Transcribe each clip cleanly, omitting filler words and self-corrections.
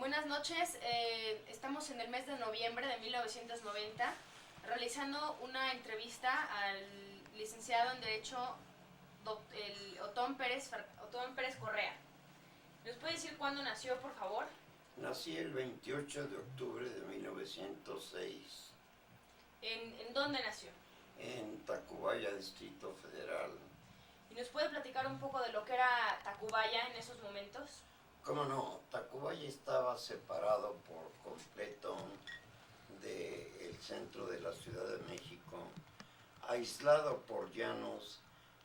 Buenas noches, estamos en el mes de noviembre de 1990 realizando una entrevista al licenciado en Derecho Otón Pérez Correa. ¿Nos puede decir cuándo nació, por favor? Nací el 28 de octubre de 1906. ¿En dónde nació? En Tacubaya, Distrito Federal. ¿Y nos puede platicar un poco de lo que era Tacubaya en esos momentos? ¿Cómo no? Tacubaya estaba separado por completo del centro de la Ciudad de México, aislado por llanos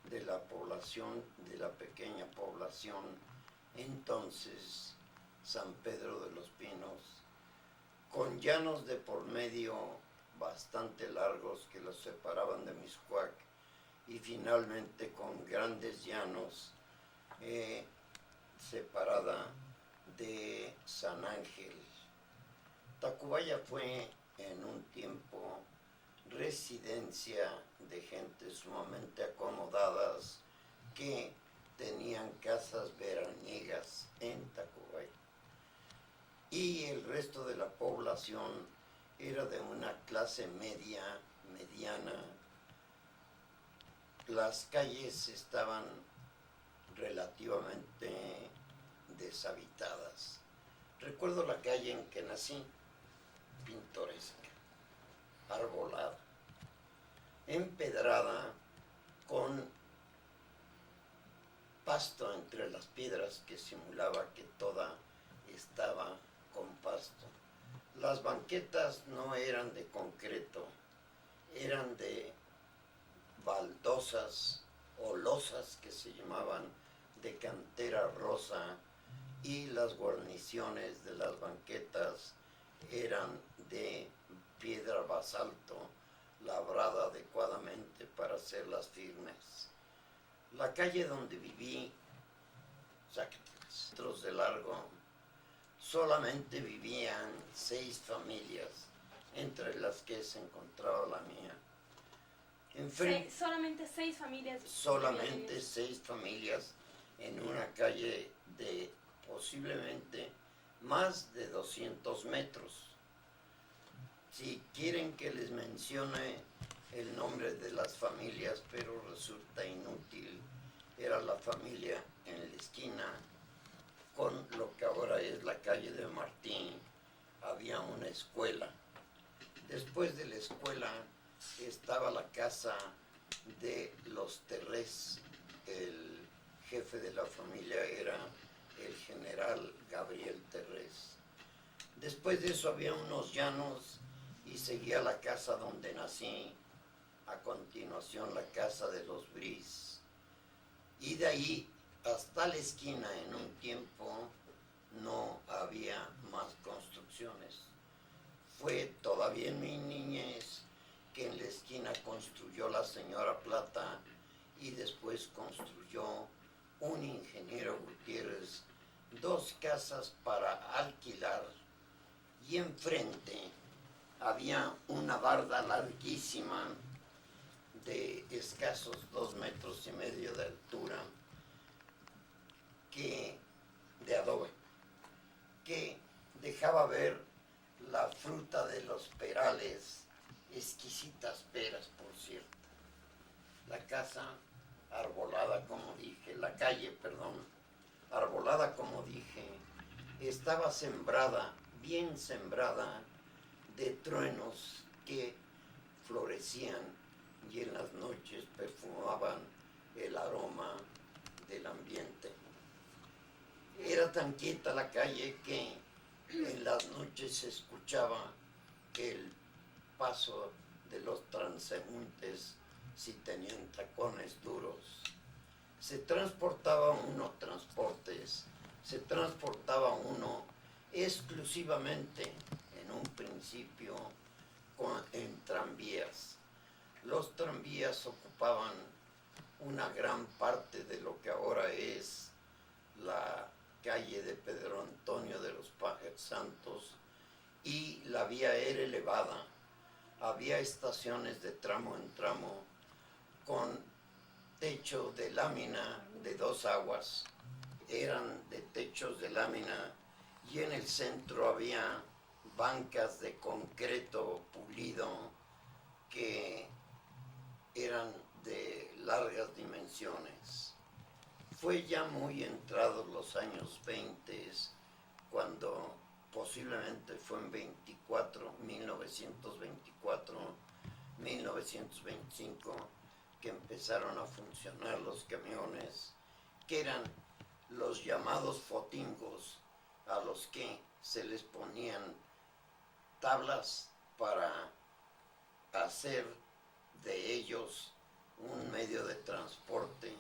de la población, de la pequeña población, entonces San Pedro de los Pinos, con llanos de por medio bastante largos que los separaban de Mixcoac, y finalmente con grandes llanos separada de San Ángel. Tacubaya fue en un tiempo residencia de gente sumamente acomodadas que tenían casas veraniegas en Tacubaya. Y el resto de la población era de una clase media, mediana. Las calles estaban relativamente deshabitadas. Recuerdo la calle en que nací, pintoresca, arbolada, empedrada, con pasto entre las piedras que simulaba que toda estaba con pasto. Las banquetas no eran de concreto, eran de baldosas o losas que se llamaban de cantera rosa, y las guarniciones de las banquetas eran de piedra basalto labrada adecuadamente para hacerlas firmes. La calle donde viví, metros de largo, solamente vivían 6 familias, entre las que se encontraba la mía. Solamente 6 familias. Solamente 6 familias en una calle de posiblemente más de 200 metros. Si quieren que les mencione el nombre de las familias, pero resulta inútil, era la familia en la esquina con lo que ahora es la calle de Martín. Había una escuela. Después de la escuela estaba la casa de los Terrés. El jefe de la familia era el general Gabriel Terrés. Después de eso había unos llanos y seguía la casa donde nací, a continuación la casa de los Bris, y de ahí hasta la esquina en un tiempo no había más construcciones. Fue todavía en mi niñez que en la esquina construyó la señora Plata, y después construyó un ingeniero Gutiérrez 2 casas para alquilar, y enfrente había una barda larguísima de escasos 2,5 metros de altura, de adobe, que dejaba ver la fruta de los perales, exquisitas peras, por cierto. La casa arbolada, como dije, la calle, perdón, arbolada, como dije, estaba sembrada, bien sembrada, de truenos que florecían y en las noches perfumaban el aroma del ambiente. Era tan quieta la calle que en las noches se escuchaba el paso de los transeúntes si tenían tacones duros. Se transportaba uno exclusivamente en un principio en tranvías. Los tranvías ocupaban una gran parte de lo que ahora es la calle de Pedro Antonio de los Santos, y la vía era elevada. Había estaciones de tramo en tramo con techo de lámina de 2 aguas. Eran de techos de lámina y en el centro había bancas de concreto pulido que eran de largas dimensiones. Fue ya muy entrados los años 20 cuando posiblemente fue en 1925, que empezaron a funcionar los camiones, que eran los llamados fotingos, a los que se les ponían tablas para hacer de ellos un medio de transporte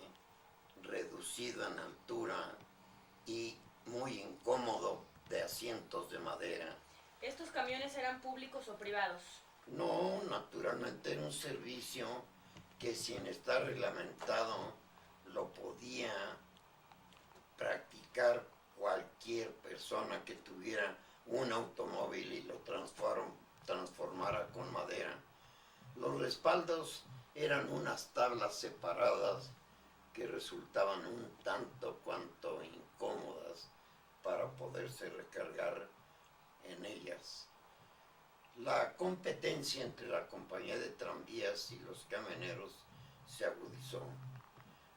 reducido en altura y muy incómodo, de asientos de madera. ¿Estos camiones eran públicos o privados? No, naturalmente era un servicio que, sin estar reglamentado, lo podía practicar cualquier persona que tuviera un automóvil y lo transformara con madera. Los respaldos eran unas tablas separadas que resultaban un tanto cuanto incómodas para poderse recargar en ellas. La competencia entre la compañía de tranvías y los camioneros se agudizó.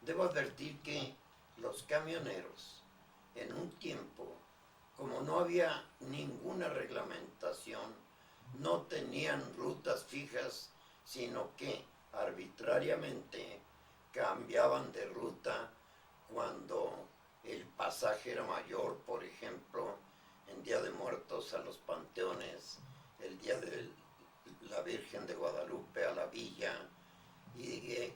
Debo advertir que los camioneros, en un tiempo, como no había ninguna reglamentación, no tenían rutas fijas, sino que arbitrariamente cambiaban de ruta cuando el pasaje era mayor. Por ejemplo, en Día de Muertos a los panteones, el Día de la Virgen de Guadalupe a la villa, y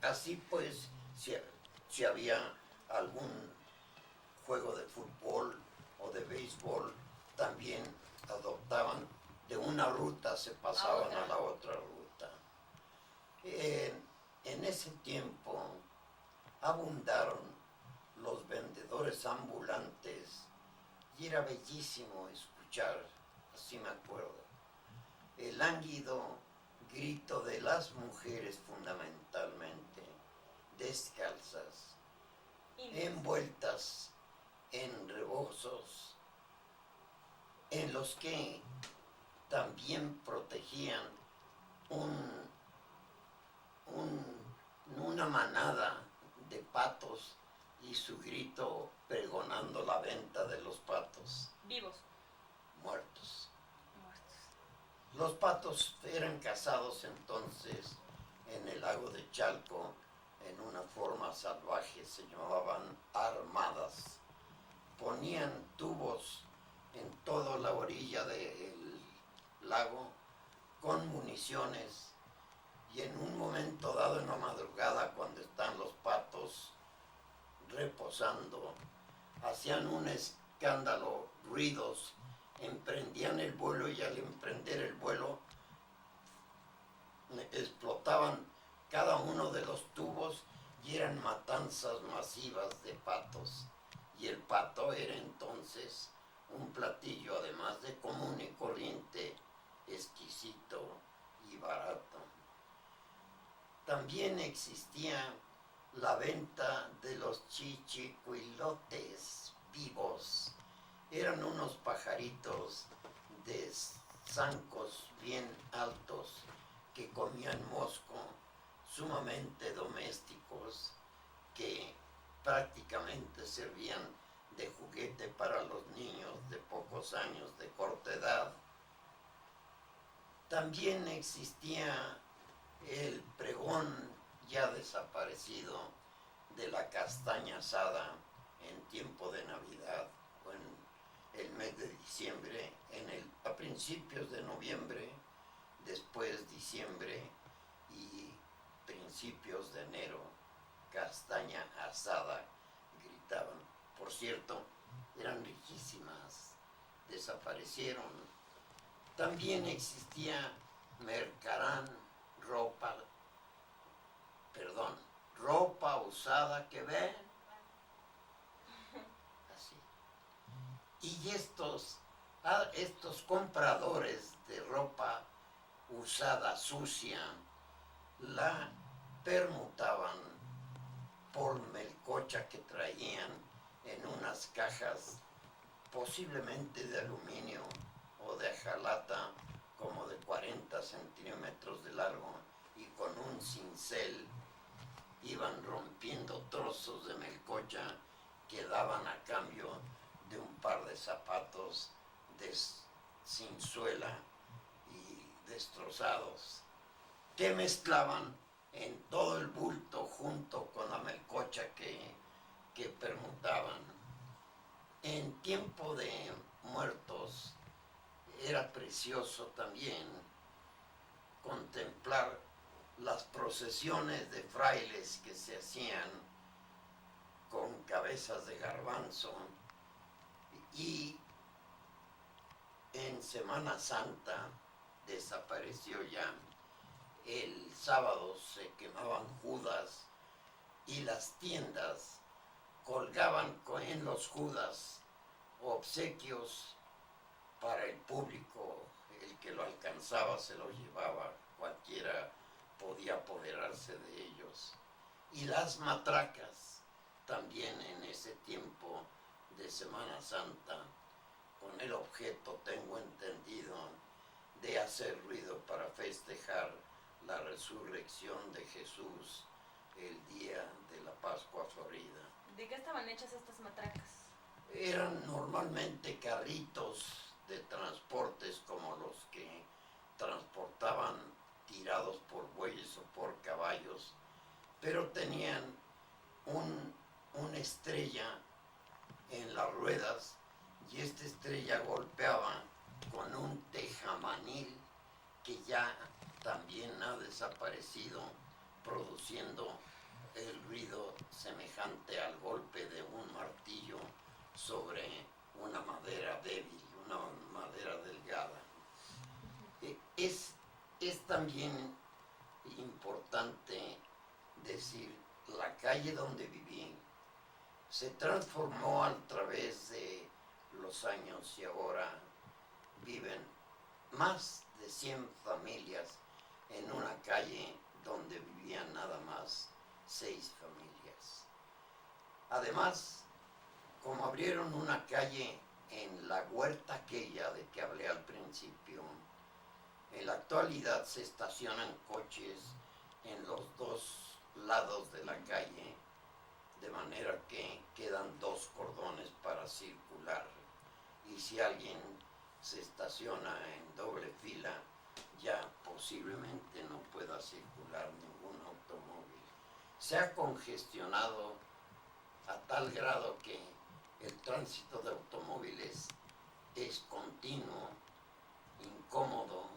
así pues, si había algún juego de fútbol o de béisbol, también adoptaban de una ruta, se pasaban a la otra ruta. En ese tiempo abundaron los vendedores ambulantes y era bellísimo escuchar, así me acuerdo, el lánguido grito de las mujeres, fundamentalmente descalzas, envueltas en rebozos, en los que también protegían una manada de patos, y su grito pregonando la venta de los patos. ¿Vivos? Muertos. Los patos eran cazados entonces en el lago de Chalco en una forma salvaje, se llamaban armadas. Ponían tubos en toda la orilla del lago con municiones, y en un momento dado, en la madrugada, cuando están los patos reposando, hacían un escándalo, ruidos, emprendían el vuelo, y al emprender el vuelo explotaban cada uno de los tubos y eran matanzas masivas de patos. Y el pato era entonces un platillo, además de común y corriente, exquisito y barato. También existía la venta de los chichicuilotes vivos. Eran unos pajaritos de zancos bien altos que comían mosco, sumamente domésticos, que prácticamente servían de juguete para los niños de pocos años, de corta edad. También existía el pregón, ya desaparecido, de la castaña asada en tiempo de Navidad o en el mes de diciembre, a principios de noviembre, después diciembre y principios de enero. Castaña asada, gritaban. Por cierto, eran riquísimas, desaparecieron. También existía mercarán, ropa usada, que ven, así. Y estos compradores de ropa usada, sucia, la permutaban por melcocha que traían en unas cajas posiblemente de aluminio o de ajalata, como de 40 centímetros de largo, y con un cincel iban rompiendo trozos de melcocha que daban a cambio de un par de zapatos sin suela y destrozados, que mezclaban en todo el bulto junto con la melcocha que permutaban. En tiempo de muertos era precioso también contemplar las procesiones de frailes que se hacían con cabezas de garbanzo, y en Semana Santa desapareció ya. El sábado se quemaban judas y las tiendas colgaban en los judas obsequios para el público. El que lo alcanzaba se lo llevaba, cualquiera podía apoderarse de ellos. Y las matracas también en ese tiempo de Semana Santa, con el objeto, tengo entendido, de hacer ruido para festejar la resurrección de Jesús el día de la Pascua Florida. ¿De qué estaban hechas estas matracas? Eran normalmente carritos de transportes como los que transportaban tirados por bueyes o por caballos, pero tenían una estrella en las ruedas, y esta estrella golpeaba con un tejamanil que ya también ha desaparecido, produciendo el ruido semejante al golpe de un martillo sobre una madera débil, una madera delgada. Es también importante decir, la calle donde viví se transformó a través de los años, y ahora viven más de 100 familias en una calle donde vivían nada más 6 familias. Además, como abrieron una calle en la huerta aquella de que hablé al principio, en la actualidad se estacionan coches en los dos lados de la calle, de manera que quedan 2 cordones para circular, y si alguien se estaciona en doble fila, ya posiblemente no pueda circular ningún automóvil. Se ha congestionado a tal grado que el tránsito de automóviles es continuo, incómodo.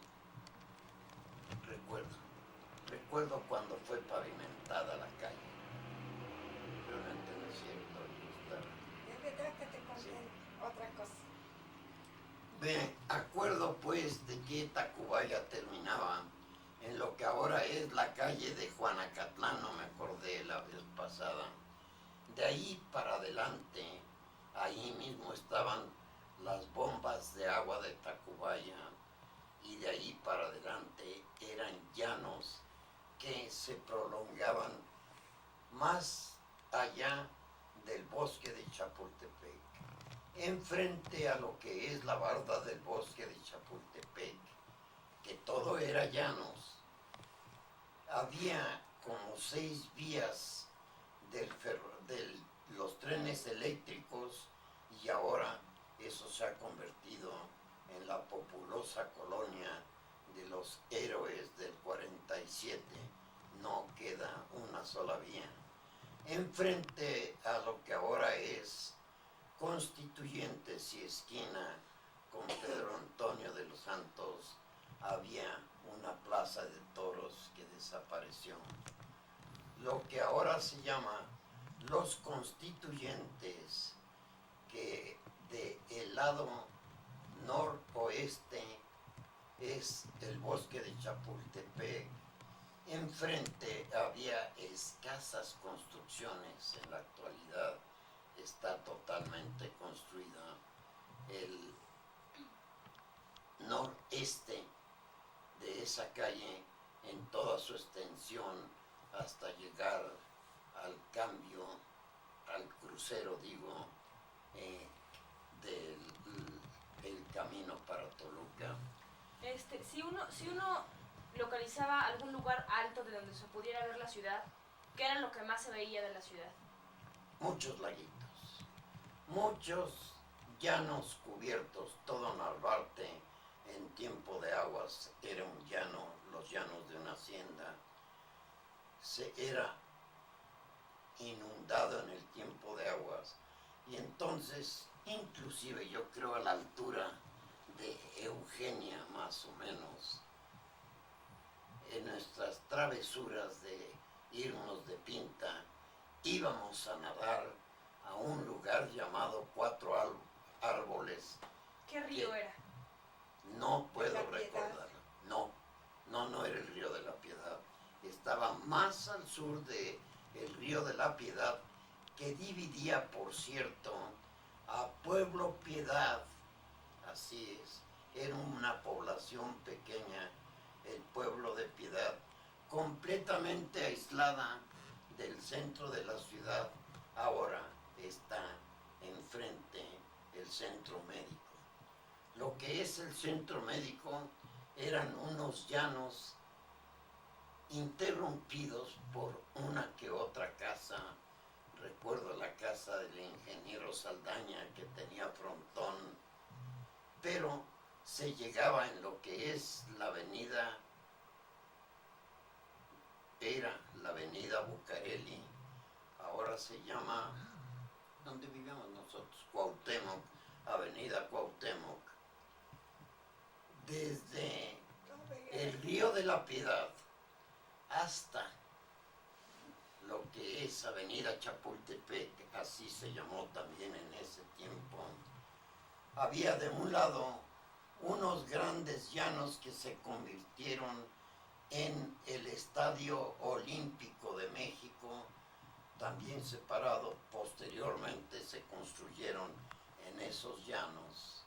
Recuerdo cuando fue pavimentada la calle. Realmente no es cierto, Es verdad que te conté otra cosa. Me acuerdo pues de que Tacubaya terminaba en lo que ahora es la calle de Juanacatlán, no me acordé la vez pasada. De ahí para adelante, ahí mismo estaban las bombas de agua de Tacubaya, y de ahí para adelante eran llanos que se prolongaban más allá del bosque de Chapultepec. Enfrente a lo que es la barda del bosque de Chapultepec, que todo era llanos, había como 6 vías de los trenes eléctricos, y ahora eso se ha convertido en la populosa colonia de los héroes del 47. No queda una sola vía. Enfrente a lo que ahora es Constituyentes y esquina con Pedro Antonio de los Santos, había una plaza de toros que desapareció. Lo que ahora se llama Los Constituyentes, que del lado noroeste es el bosque de Chapultepec. Enfrente había escasas construcciones, en la actualidad está totalmente construida. El noreste de esa calle en toda su extensión hasta llegar al cambio, al crucero, digo, del Toluca. Si uno localizaba algún lugar alto de donde se pudiera ver la ciudad, ¿qué era lo que más se veía de la ciudad? Muchos laguitos, muchos llanos cubiertos, todo Narvarte en tiempo de aguas era un llano, los llanos de una hacienda, era inundado en el tiempo de aguas, y entonces, inclusive yo creo a la altura de Eugenia más o menos, en nuestras travesuras de irnos de pinta, íbamos a nadar a un lugar llamado Cuatro Árboles. ¿Qué río era? No puedo ¿La Piedad? recordar. No era el río de la Piedad. Estaba más al sur de el río de la Piedad, que dividía, por cierto, a Pueblo Piedad. Así es. Era una población pequeña, el pueblo de Piedad, completamente aislada del centro de la ciudad. Ahora está enfrente el centro médico. Lo que es el centro médico eran unos llanos interrumpidos por una que otra casa. Recuerdo la casa del ingeniero Saldaña, que tenía frontón, pero se llegaba en lo que es la avenida, era la avenida Bucareli, ahora se llama, ¿dónde vivíamos nosotros? Cuauhtémoc, avenida Cuauhtémoc. Desde el río de la Piedad hasta lo que es avenida Chapultepec, así se llamó también en ese tiempo, había de un lado unos grandes llanos que se convirtieron en el Estadio Olímpico de México, también separado. Posteriormente se construyeron en esos llanos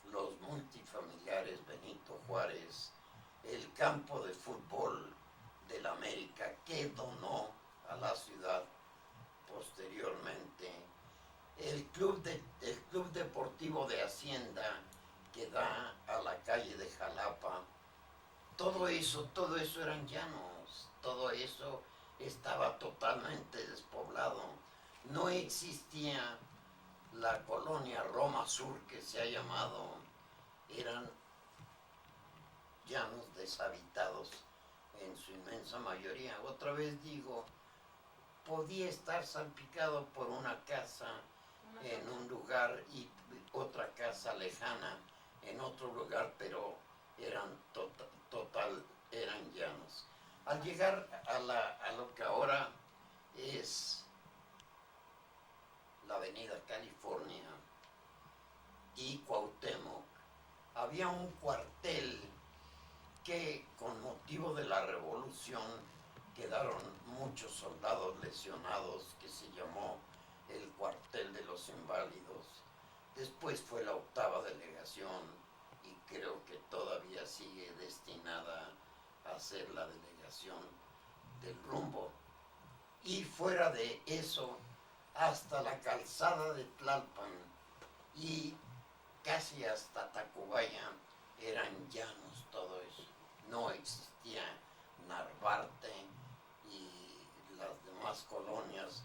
los multifamiliares Benito Juárez, el campo de fútbol del América, que donó a la ciudad posteriormente, el club deportivo de Hacienda, que da a la calle de Jalapa. Todo eso eran llanos, todo eso estaba totalmente despoblado. No existía la colonia Roma Sur, que se ha llamado, eran llanos deshabitados en su inmensa mayoría. Otra vez digo, podía estar salpicado por una casa en un lugar y otra casa lejana en otro lugar, pero eran eran llanos. Al llegar a lo que ahora es la avenida California y Cuauhtémoc, había un cuartel que, con motivo de la revolución, quedaron muchos soldados lesionados, que se llamó el cuartel de los inválidos. Después fue la 8ª delegación, y creo que todavía sigue destinada a ser la delegación del Rumbo. Y fuera de eso, hasta la calzada de Tlalpan y casi hasta Tacubaya eran llanos todo eso. No existía Narvarte y las demás colonias.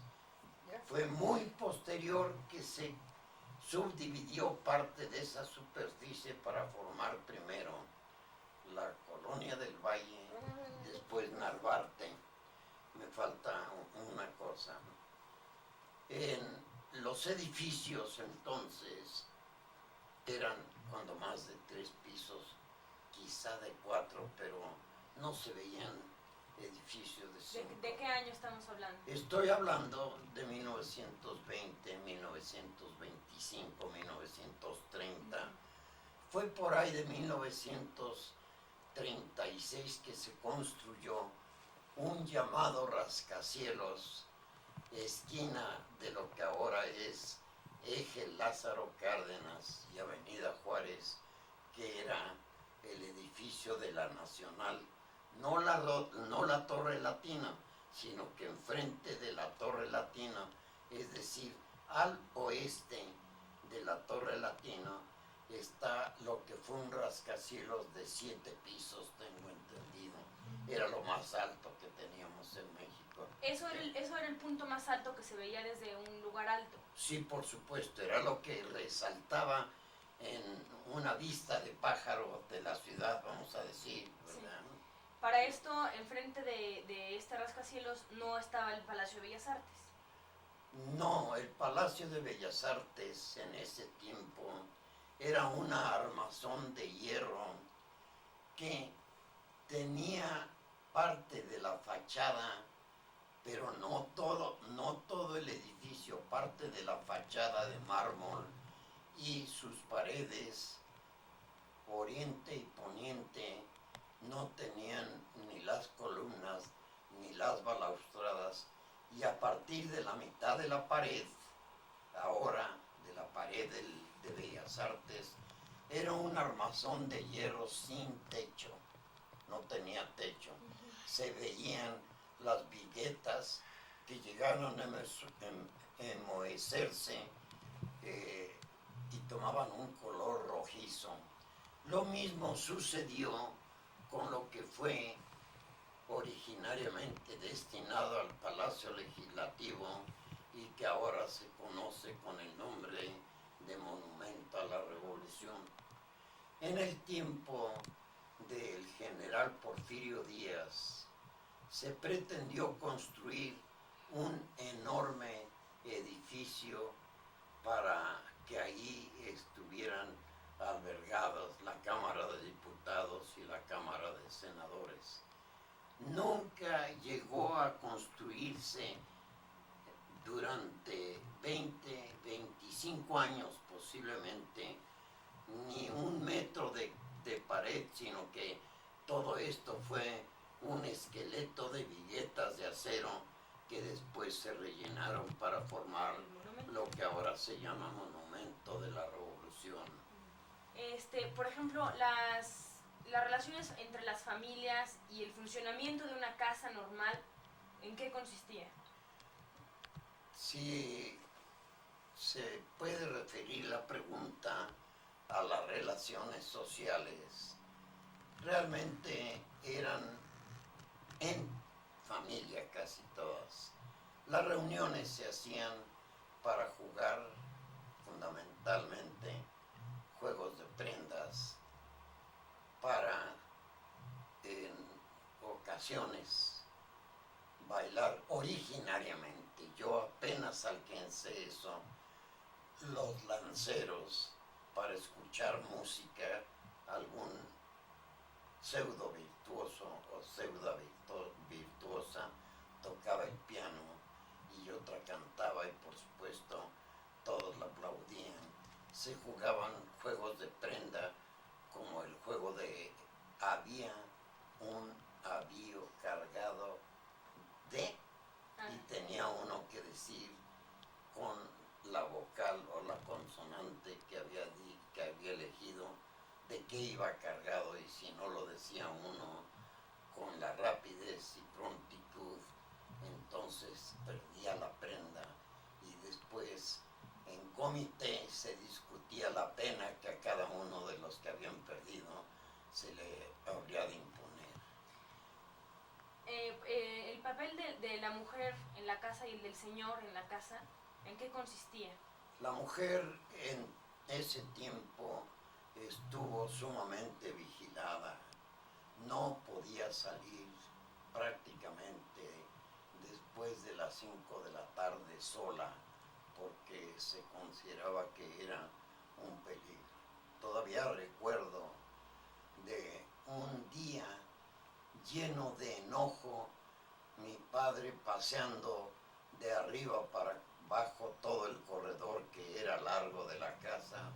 Fue muy posterior que se subdividió parte de esa superficie para formar primero la colonia del Valle, después Narvarte. Me falta una cosa. En los edificios entonces eran cuando más de 3 pisos, quizá de 4, pero no se veían edificios de 5. ¿De qué año estamos hablando? Estoy hablando de 1920, 1925, 1930. Fue por ahí de 1936 que se construyó un llamado rascacielos, esquina de lo que ahora es Eje Lázaro Cárdenas y Avenida Juárez, que era el edificio de la Nacional, no la Torre Latina, sino que enfrente de la Torre Latina, es decir, al oeste de la Torre Latina, está lo que fue un rascacielos de 7 pisos, tengo entendido. Era lo más alto que teníamos en México. Eso era el punto más alto que se veía desde un lugar alto. Sí, por supuesto, era lo que resaltaba en una vista de pájaro de la ciudad, vamos a decir, ¿verdad? Sí. Para esto, enfrente de este rascacielos no estaba el Palacio de Bellas Artes. No, el Palacio de Bellas Artes en ese tiempo era una armazón de hierro que tenía parte de la fachada, pero no todo el edificio, parte de la fachada de mármol y sus paredes, oriente y poniente, no tenían ni las columnas ni las balaustradas, y a partir de la mitad de la pared, ahora de la pared de Bellas Artes, era un armazón de hierro sin techo, no tenía techo. Se veían las viguetas que llegaron a enmohecerse y tomaban un color rojizo. Lo mismo sucedió con lo que fue originariamente destinado al Palacio Legislativo y que ahora se conoce con el nombre de Monumento a la Revolución. En el tiempo del general Porfirio Díaz se pretendió construir un enorme edificio para que allí estuvieran albergadas la Cámara de Diputados y la Cámara de Senadores. Nunca llegó a construirse durante 20, 25 años posiblemente, ni un metro de pared, sino que todo esto fue un esqueleto de viguetas de acero que después se rellenaron para formar lo que ahora se llama Monumento de la Revolución. Por ejemplo, las relaciones entre las familias y el funcionamiento de una casa normal, ¿en qué consistía? Si se puede referir la pregunta a las relaciones sociales, realmente eran en familia casi todas. Las reuniones se hacían para jugar fundamentalmente juegos de prendas, para en ocasiones bailar originariamente. Yo apenas alcancé eso, los lanceros, para escuchar música, algún pseudo virtuoso o pseudo virtuosa tocaba el piano y otra cantaba y por supuesto todos la aplaudían. Se jugaban juegos de prenda como el juego de había un avío cargado de y tenía uno que decir con la vocal o la consonante que había elegido de qué iba cargado, y si no lo decía uno con la rapidez y prontitud, entonces perdía la prenda, y después en comité se discutía la pena que a cada uno de los que habían perdido se le habría de imponer. El papel de la mujer en la casa y el del señor en la casa, ¿en qué consistía? La mujer en ese tiempo estuvo sumamente vigilada, no podía salir prácticamente después de las 5 de la tarde sola, porque se consideraba que era un peligro. Todavía recuerdo de un día lleno de enojo, mi padre paseando de arriba para abajo todo el corredor que era largo de la casa,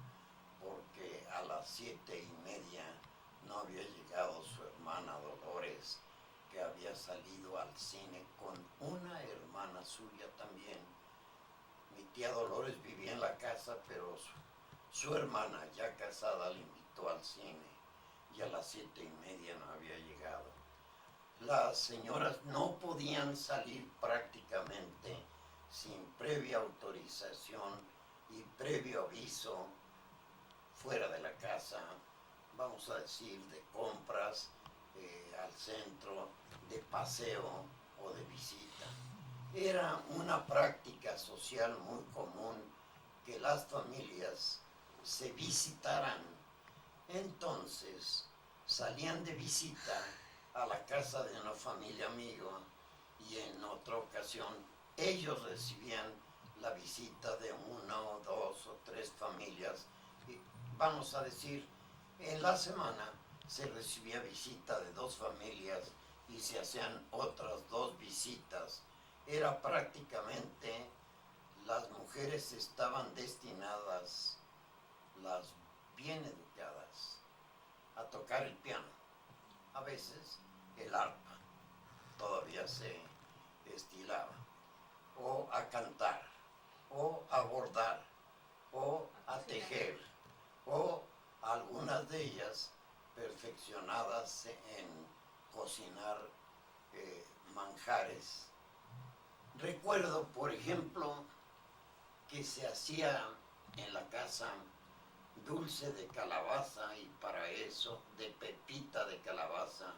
porque a las 7:30 no había llegado su hermana Dolores, que había salido al cine con una hermana suya también. Mi tía Dolores vivía en la casa, pero su hermana, ya casada, le invitó al cine y a las 7:30 no había llegado. Las señoras no podían salir prácticamente sin previa autorización y previo aviso fuera de la casa, vamos a decir, de compras, al centro, de paseo o de visita. Era una práctica social muy común que las familias se visitaran. Entonces salían de visita a la casa de una familia amiga y en otra ocasión ellos recibían la visita de una o dos o tres familias. Y vamos a decir, en la semana se recibía visita de dos familias y se hacían otras dos visitas. Era prácticamente, las mujeres estaban destinadas, las bien educadas, a tocar el piano, a veces el arpa, todavía se estilaba, o a cantar, o a bordar, o a tejer, o algunas de ellas perfeccionadas en cocinar manjares. Recuerdo, por ejemplo, que se hacía en la casa dulce de calabaza y para eso, de pepita de calabaza,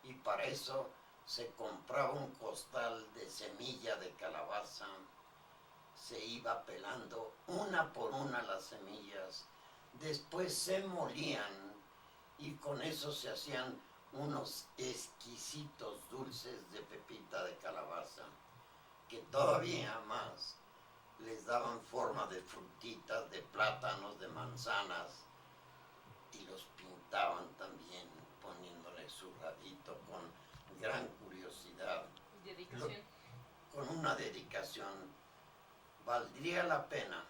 y para eso se compraba un costal de semilla de calabaza, se iba pelando una por una las semillas, después se molían y con eso se hacían unos exquisitos dulces de pepita de calabaza, que todavía más les daban forma de frutitas, de plátanos, de manzanas, y los pintaban también poniéndole su rabito con gran curiosidad. Dedicación. Con una dedicación. Valdría la pena,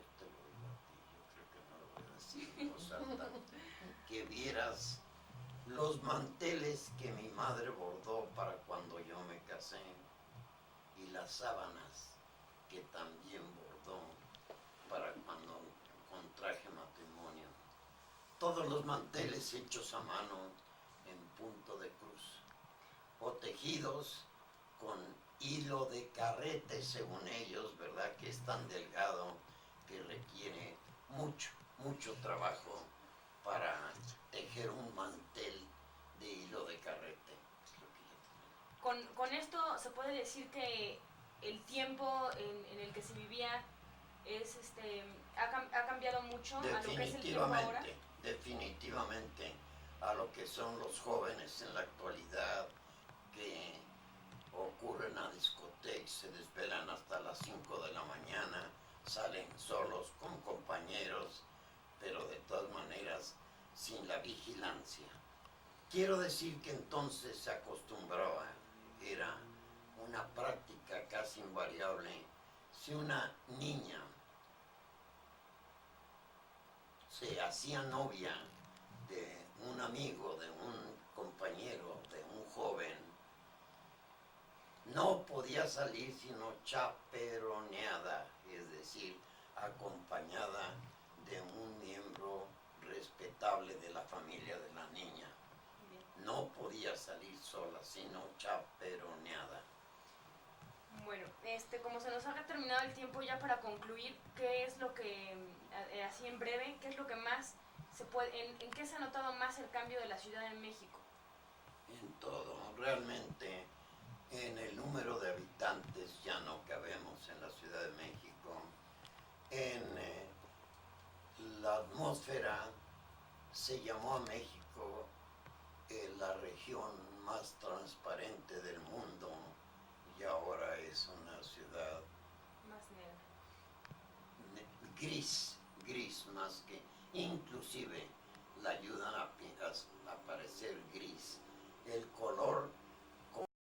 esto lo digo a ti, yo creo que no lo voy a decir en voz alta, que vieras los manteles que mi madre bordó para cuando yo me casé y las sábanas que también bordó para cuando contraje matrimonio. Todos los manteles hechos a mano en punto de cruz o tejidos con hilo de carrete, según ellos, ¿verdad? Que es tan delgado que requiere mucho trabajo para tejer un mantel de hilo de carrete. Con esto se puede decir que el tiempo en el que se vivía ha cambiado mucho a lo que es el tiempo ahora. Definitivamente a lo que son los jóvenes en la actualidad, que ocurren a discotecas, se desvelan hasta las 5 de la mañana, salen solos con compañeros, pero de todas maneras sin la vigilancia. Quiero decir que entonces se acostumbraba, era una práctica casi invariable, si una niña se hacía novia de un amigo, de un compañero, de un joven, no podía salir sino chaperoneada, es decir, acompañada de un miembro respetable de la familia de la niña. No podía salir sola, sino chaperoneada. Bueno, como se nos ha terminado el tiempo, ya para concluir, ¿qué es lo que, así en breve, qué es lo que más se puede, en qué se ha notado más el cambio de la Ciudad de México? En todo, realmente, en el número de habitantes ya no cabemos en la Ciudad de México. En la atmósfera se llamó a México la región más transparente del mundo y ahora es una ciudad Más negra. gris más que, inclusive la ayudan a parecer gris. El color